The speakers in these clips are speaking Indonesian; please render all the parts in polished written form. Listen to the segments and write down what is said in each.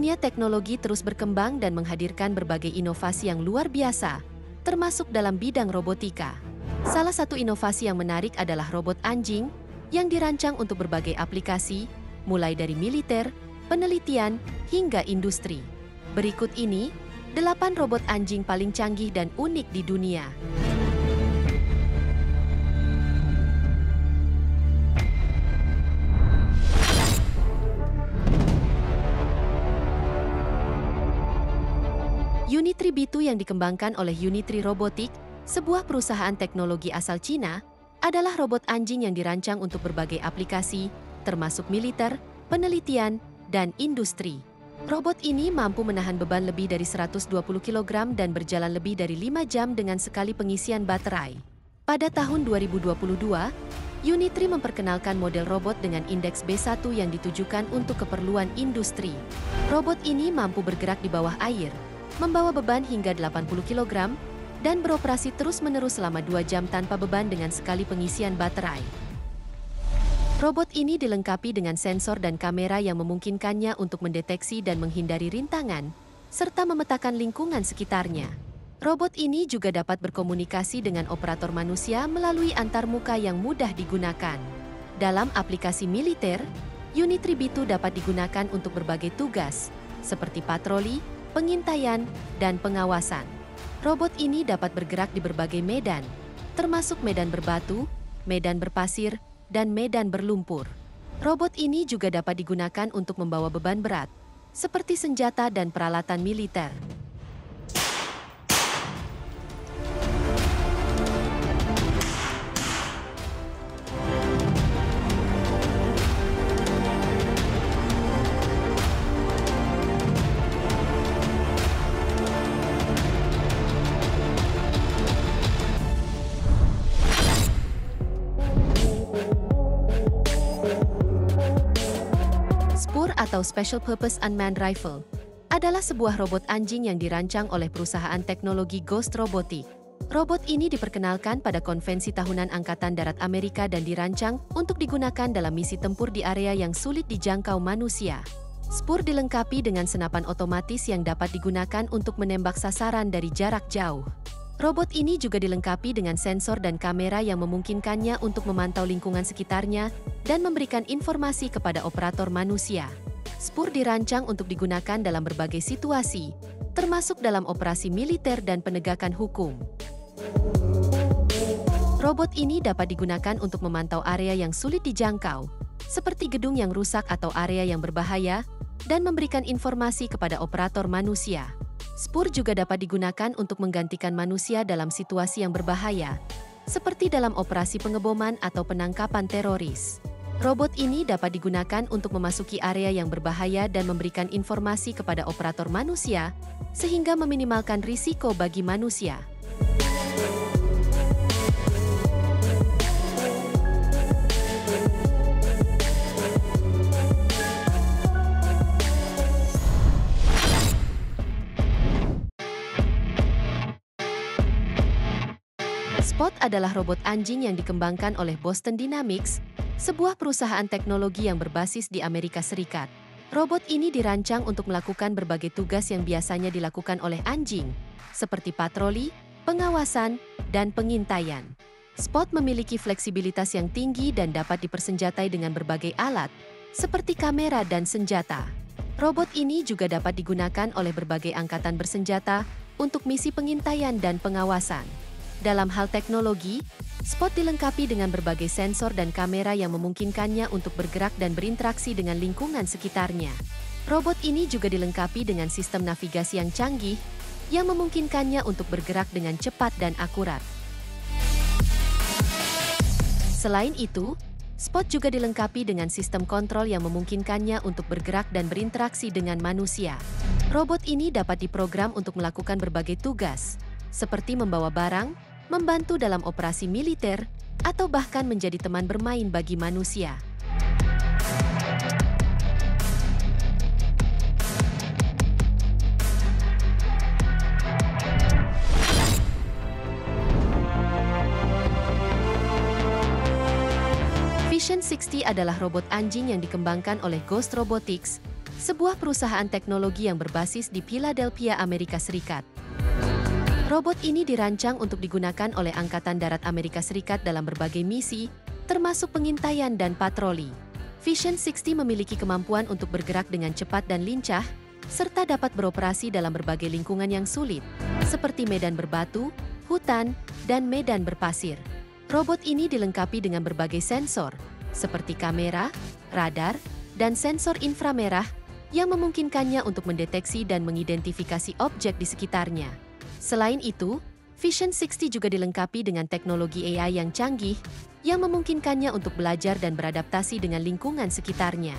Dunia teknologi terus berkembang dan menghadirkan berbagai inovasi yang luar biasa, termasuk dalam bidang robotika. Salah satu inovasi yang menarik adalah robot anjing yang dirancang untuk berbagai aplikasi, mulai dari militer, penelitian, hingga industri. Berikut ini, 8 robot anjing paling canggih dan unik di dunia. Unitree B2 yang dikembangkan oleh Unitree Robotics, sebuah perusahaan teknologi asal Cina, adalah robot anjing yang dirancang untuk berbagai aplikasi, termasuk militer, penelitian, dan industri. Robot ini mampu menahan beban lebih dari 120 kg dan berjalan lebih dari 5 jam dengan sekali pengisian baterai. Pada tahun 2022, Unitree memperkenalkan model robot dengan indeks B1 yang ditujukan untuk keperluan industri. Robot ini mampu bergerak di bawah air, membawa beban hingga 80 kg, dan beroperasi terus-menerus selama 2 jam tanpa beban dengan sekali pengisian baterai. Robot ini dilengkapi dengan sensor dan kamera yang memungkinkannya untuk mendeteksi dan menghindari rintangan, serta memetakan lingkungan sekitarnya. Robot ini juga dapat berkomunikasi dengan operator manusia melalui antarmuka yang mudah digunakan. Dalam aplikasi militer, Unitree B2 dapat digunakan untuk berbagai tugas, seperti patroli, pengintaian, dan pengawasan. Robot ini dapat bergerak di berbagai medan, termasuk medan berbatu, medan berpasir, dan medan berlumpur. Robot ini juga dapat digunakan untuk membawa beban berat, seperti senjata dan peralatan militer. SPUR atau Special Purpose Unmanned Rifle adalah sebuah robot anjing yang dirancang oleh perusahaan teknologi Ghost Robotics. Robot ini diperkenalkan pada konvensi tahunan Angkatan Darat Amerika dan dirancang untuk digunakan dalam misi tempur di area yang sulit dijangkau manusia. SPUR dilengkapi dengan senapan otomatis yang dapat digunakan untuk menembak sasaran dari jarak jauh. Robot ini juga dilengkapi dengan sensor dan kamera yang memungkinkannya untuk memantau lingkungan sekitarnya dan memberikan informasi kepada operator manusia. SPUR dirancang untuk digunakan dalam berbagai situasi, termasuk dalam operasi militer dan penegakan hukum. Robot ini dapat digunakan untuk memantau area yang sulit dijangkau, seperti gedung yang rusak atau area yang berbahaya, dan memberikan informasi kepada operator manusia. SPUR juga dapat digunakan untuk menggantikan manusia dalam situasi yang berbahaya, seperti dalam operasi pengeboman atau penangkapan teroris. Robot ini dapat digunakan untuk memasuki area yang berbahaya dan memberikan informasi kepada operator manusia, sehingga meminimalkan risiko bagi manusia. Spot adalah robot anjing yang dikembangkan oleh Boston Dynamics, sebuah perusahaan teknologi yang berbasis di Amerika Serikat. Robot ini dirancang untuk melakukan berbagai tugas yang biasanya dilakukan oleh anjing, seperti patroli, pengawasan, dan pengintaian. Spot memiliki fleksibilitas yang tinggi dan dapat dipersenjatai dengan berbagai alat, seperti kamera dan senjata. Robot ini juga dapat digunakan oleh berbagai angkatan bersenjata untuk misi pengintaian dan pengawasan. Dalam hal teknologi, Spot dilengkapi dengan berbagai sensor dan kamera yang memungkinkannya untuk bergerak dan berinteraksi dengan lingkungan sekitarnya. Robot ini juga dilengkapi dengan sistem navigasi yang canggih, yang memungkinkannya untuk bergerak dengan cepat dan akurat. Selain itu, Spot juga dilengkapi dengan sistem kontrol yang memungkinkannya untuk bergerak dan berinteraksi dengan manusia. Robot ini dapat diprogram untuk melakukan berbagai tugas, seperti membawa barang, membantu dalam operasi militer, atau bahkan menjadi teman bermain bagi manusia. Vision 60 adalah robot anjing yang dikembangkan oleh Ghost Robotics, sebuah perusahaan teknologi yang berbasis di Philadelphia, Amerika Serikat. Robot ini dirancang untuk digunakan oleh Angkatan Darat Amerika Serikat dalam berbagai misi, termasuk pengintaian dan patroli. Vision 60 memiliki kemampuan untuk bergerak dengan cepat dan lincah, serta dapat beroperasi dalam berbagai lingkungan yang sulit, seperti medan berbatu, hutan, dan medan berpasir. Robot ini dilengkapi dengan berbagai sensor, seperti kamera, radar, dan sensor inframerah, yang memungkinkannya untuk mendeteksi dan mengidentifikasi objek di sekitarnya. Selain itu, Vision 60 juga dilengkapi dengan teknologi AI yang canggih, yang memungkinkannya untuk belajar dan beradaptasi dengan lingkungan sekitarnya.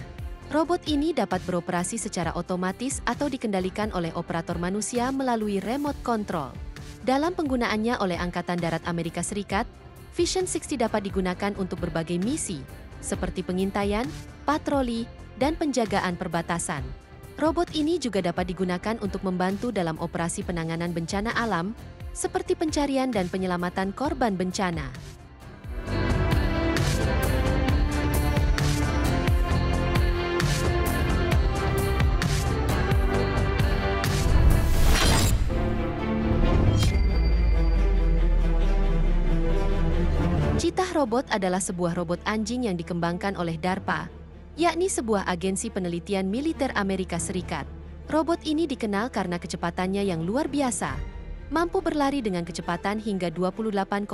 Robot ini dapat beroperasi secara otomatis atau dikendalikan oleh operator manusia melalui remote control. Dalam penggunaannya oleh Angkatan Darat Amerika Serikat, Vision 60 dapat digunakan untuk berbagai misi, seperti pengintaian, patroli, dan penjagaan perbatasan. Robot ini juga dapat digunakan untuk membantu dalam operasi penanganan bencana alam, seperti pencarian dan penyelamatan korban bencana. Cheetah Robot adalah sebuah robot anjing yang dikembangkan oleh DARPA, yakni sebuah agensi penelitian militer Amerika Serikat. Robot ini dikenal karena kecepatannya yang luar biasa, mampu berlari dengan kecepatan hingga 28,3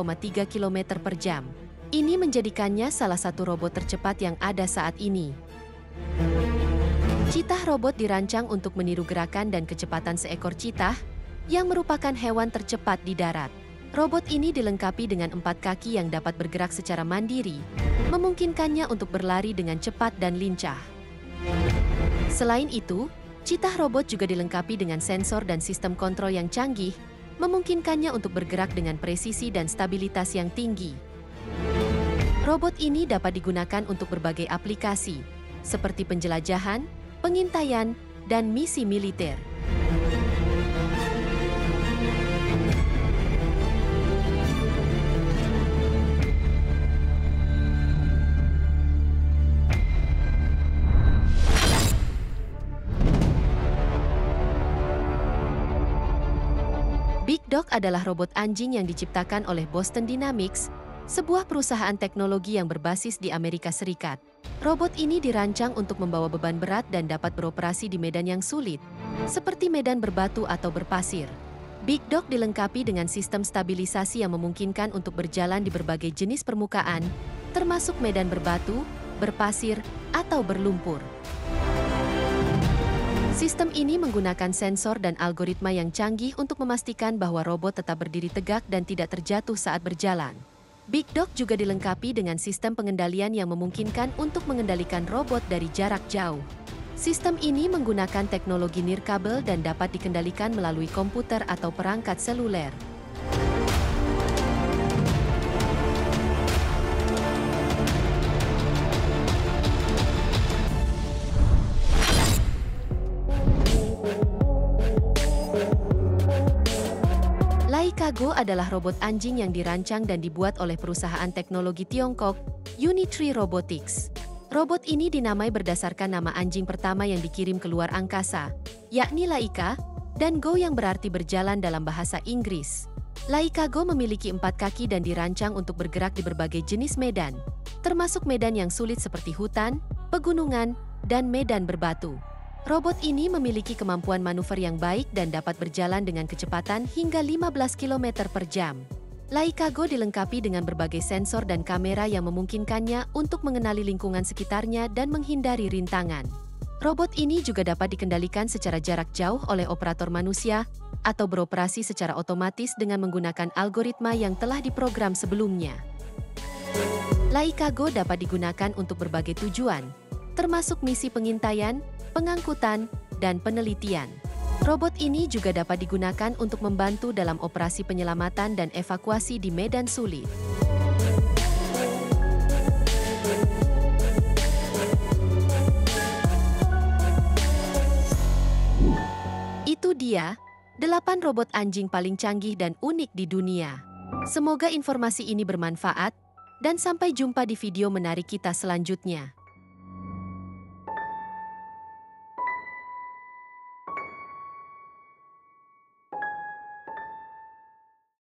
km per jam. Ini menjadikannya salah satu robot tercepat yang ada saat ini. Cheetah Robot dirancang untuk meniru gerakan dan kecepatan seekor cheetah, yang merupakan hewan tercepat di darat. Robot ini dilengkapi dengan 4 kaki yang dapat bergerak secara mandiri, memungkinkannya untuk berlari dengan cepat dan lincah. Selain itu, Cheetah Robot juga dilengkapi dengan sensor dan sistem kontrol yang canggih, memungkinkannya untuk bergerak dengan presisi dan stabilitas yang tinggi. Robot ini dapat digunakan untuk berbagai aplikasi, seperti penjelajahan, pengintaian, dan misi militer. Big Dog adalah robot anjing yang diciptakan oleh Boston Dynamics, sebuah perusahaan teknologi yang berbasis di Amerika Serikat. Robot ini dirancang untuk membawa beban berat dan dapat beroperasi di medan yang sulit, seperti medan berbatu atau berpasir. Big Dog dilengkapi dengan sistem stabilisasi yang memungkinkan untuk berjalan di berbagai jenis permukaan, termasuk medan berbatu, berpasir, atau berlumpur. Sistem ini menggunakan sensor dan algoritma yang canggih untuk memastikan bahwa robot tetap berdiri tegak dan tidak terjatuh saat berjalan. Big Dog juga dilengkapi dengan sistem pengendalian yang memungkinkan untuk mengendalikan robot dari jarak jauh. Sistem ini menggunakan teknologi nirkabel dan dapat dikendalikan melalui komputer atau perangkat seluler. Laika Go adalah robot anjing yang dirancang dan dibuat oleh perusahaan teknologi Tiongkok, Unitree Robotics. Robot ini dinamai berdasarkan nama anjing pertama yang dikirim ke luar angkasa, yakni Laika, dan Go yang berarti berjalan dalam bahasa Inggris. Laika Go memiliki 4 kaki dan dirancang untuk bergerak di berbagai jenis medan, termasuk medan yang sulit seperti hutan, pegunungan, dan medan berbatu. Robot ini memiliki kemampuan manuver yang baik dan dapat berjalan dengan kecepatan hingga 15 km per jam. Laika Go dilengkapi dengan berbagai sensor dan kamera yang memungkinkannya untuk mengenali lingkungan sekitarnya dan menghindari rintangan. Robot ini juga dapat dikendalikan secara jarak jauh oleh operator manusia atau beroperasi secara otomatis dengan menggunakan algoritma yang telah diprogram sebelumnya. Laika Go dapat digunakan untuk berbagai tujuan, termasuk misi pengintaian, pengangkutan, dan penelitian. Robot ini juga dapat digunakan untuk membantu dalam operasi penyelamatan dan evakuasi di medan sulit. Itu dia, 8 robot anjing paling canggih dan unik di dunia. Semoga informasi ini bermanfaat, dan sampai jumpa di video menarik kita selanjutnya.